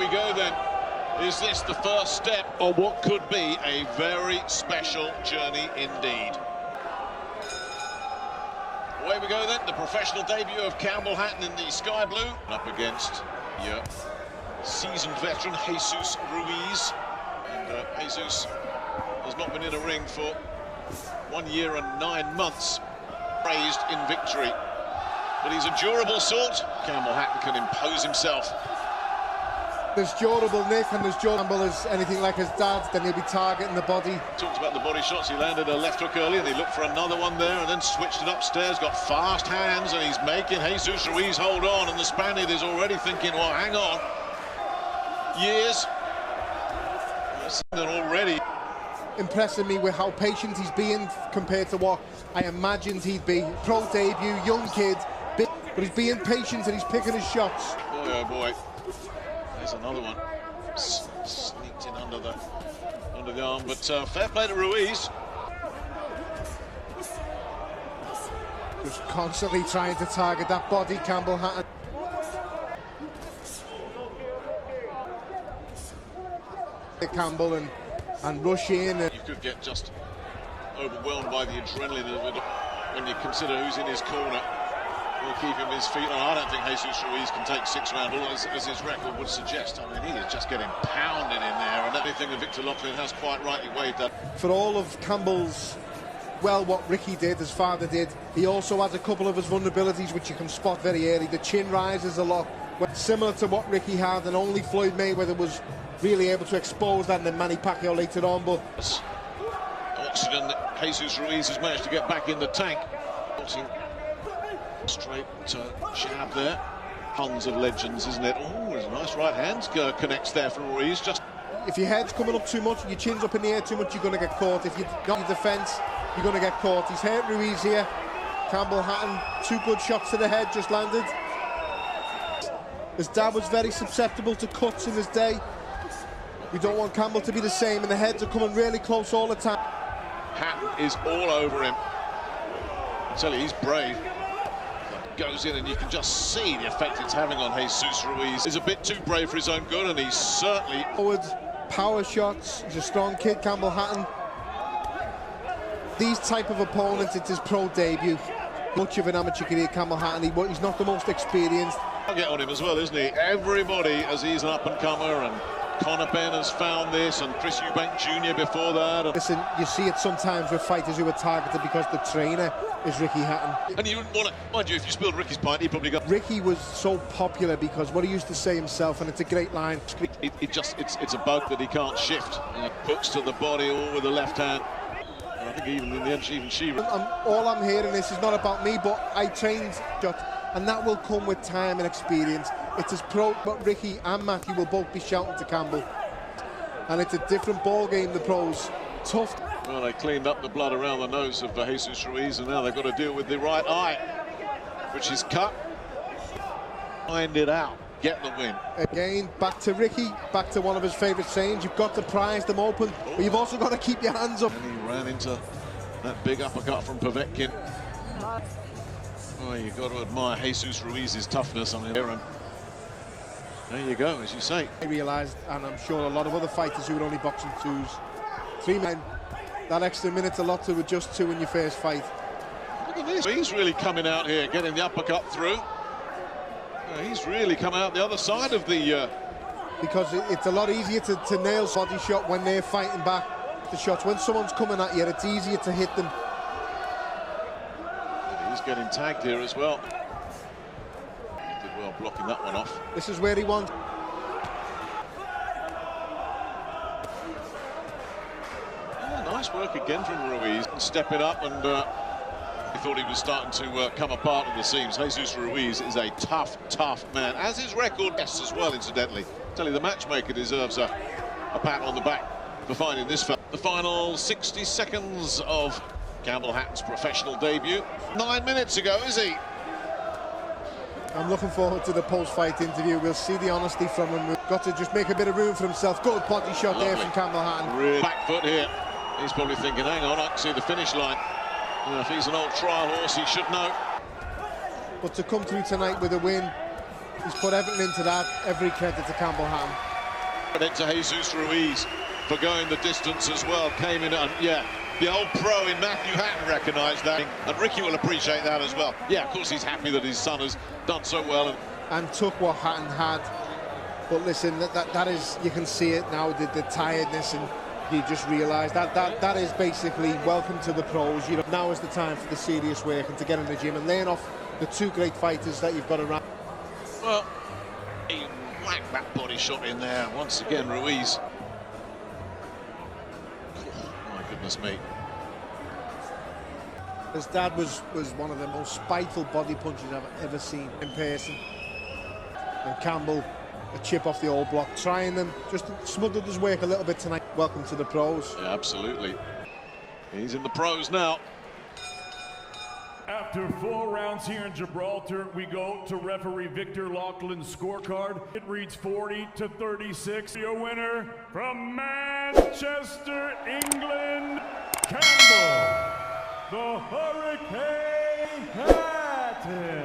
go then. Is this the first step of what could be a very special journey indeed? Away we go then, the professional debut of Campbell Hatton in the sky blue. Up against seasoned veteran Jesus Ruiz. And Jesus has not been in a ring for 1 year and 9 months. Praised in victory. But he's a durable sort. Campbell Hatton can impose himself. There's durable Nick and there's Campbell is anything like his dad, then he'll be targeting the body. Talked about the body shots. He landed a left hook early and he looked for another one there and then switched it upstairs, got fast hands, and he's making Jesus Ruiz hold on, and the Spaniard is already thinking, well, hang on. Years. And already impressing me with how patient he's being compared to what I imagined he'd be. Pro debut, young kid, but he's being patient and he's picking his shots. Boy, oh boy. There's another one. Sneaked in under the arm, but fair play to Ruiz. Just constantly trying to target that body, Campbell Hatton. Campbell and rush in. You could get just overwhelmed by the adrenaline of it when you consider who's in his corner. Will keep him his feet on. I don't think Jesus Ruiz can take 6 round all as his record would suggest. I mean, he is just getting pounded in there, and anything that Victor Loughlin has quite rightly weighed that. For all of Campbell's, well, what Ricky did, his father did, he also has a couple of his vulnerabilities which you can spot very early. The chin rises a lot, similar to what Ricky had, and only Floyd Mayweather was really able to expose that, and then Manny Pacquiao later on. But oxygen that Jesus Ruiz has managed to get back in the tank. Straight jab there. Tons of legends, isn't it? Oh, there's a nice right hand connects there from Ruiz. Just if your head's coming up too much, your chin's up in the air too much, you're going to get caught. If you've got your defence, you're going to get caught. He's hurt Ruiz here. Campbell Hatton, 2 good shots to the head just landed. His dad was very susceptible to cuts in his day. We don't want Campbell to be the same, and the heads are coming really close all the time. Hatton is all over him. I tell you, he's brave. Goes in and you can just see the effect it's having on Jesus Ruiz. He's a bit too brave for his own good, and he's certainly... Forward, power shots, he's a strong kid, Campbell Hatton. These type of opponents, it's his pro debut. Much of an amateur career, Campbell Hatton, he's not the most experienced. I'll get on him as well, isn't he? Everybody, as he's an up-and-comer, and Conor Ben has found this, and Chris Eubank Jr. before that. Listen, you see it sometimes with fighters who are targeted because the trainer is Ricky Hatton. And you wouldn't want to, mind you, if you spilled Ricky's pint, he'd probably go... Ricky was so popular because what he used to say himself, and it's a great line. It's a boat that he can't shift. Hooks to the body, all with the left hand. And I think even in the end, even she... All I'm hearing this is not about me, but I trained shot, and that will come with time and experience. It's as pro, but Ricky and Matthew will both be shouting to Campbell. And it's a different ball game, the pros. Tough. Well, they cleaned up the blood around the nose of Jesus Ruiz, and now they've got to deal with the right eye, which is cut. Find it out, get the win. Again, back to Ricky, back to one of his favourite sayings. You've got to prize them open, but you've also got to keep your hands up. And he ran into that big uppercut from Povetkin. Oh, you've got to admire Jesus Ruiz's toughness. I mean, there you go, as you say. I realised, and I'm sure a lot of other fighters who were only boxing 2s, 3 men, that extra minute's a lot to adjust to in your first fight. Look at this. He's really coming out here, getting the uppercut through. He's really come out the other side of the... Because it's a lot easier to nail body shot when they're fighting back the shots. When someone's coming at you, it's easier to hit them. He's getting tagged here as well. He did well blocking that one off. This is where he wants. Nice work again from Ruiz. Stepping up, and he thought he was starting to come apart at the seams. Jesus Ruiz is a tough, tough man, as his record yes as well, incidentally. I tell you, the matchmaker deserves a pat on the back for finding this fight. The final 60 seconds of Campbell Hatton's professional debut. 9 minutes ago, is he? I'm looking forward to the post-fight interview. We'll see the honesty from him. We've got to just make a bit of room for himself. Good body shot. Lovely. There from Campbell Hatton. Really back foot here. He's probably thinking, hang on, I can see the finish line. If he's an old trial horse, he should know. But to come through tonight with a win, he's put everything into that. Every credit to Campbell Hatton. Credit to Jesus Ruiz for going the distance as well. Came in and, yeah, the old pro in Matthew Hatton recognised that. And Ricky will appreciate that as well. Yeah, of course he's happy that his son has done so well. And took what Hatton had. But listen, that is, you can see it now, the tiredness, and you just realise that is basically welcome to the pros. You know, now is the time for the serious work and to get in the gym and learn off the two great fighters that you've got around. Well, he whacked that body shot in there once again, Ruiz. Oh, my goodness me. His dad was one of the most spiteful body punches I've ever seen in person. And Campbell, a chip off the old block, trying them, just smuggled his work a little bit tonight. Welcome to the pros. Yeah, absolutely. He's in the pros now. After 4 rounds here in Gibraltar, we go to referee Victor Loughlin's scorecard. It reads 40-36. Your winner from Manchester, England, Campbell, the Hurricane Hatton.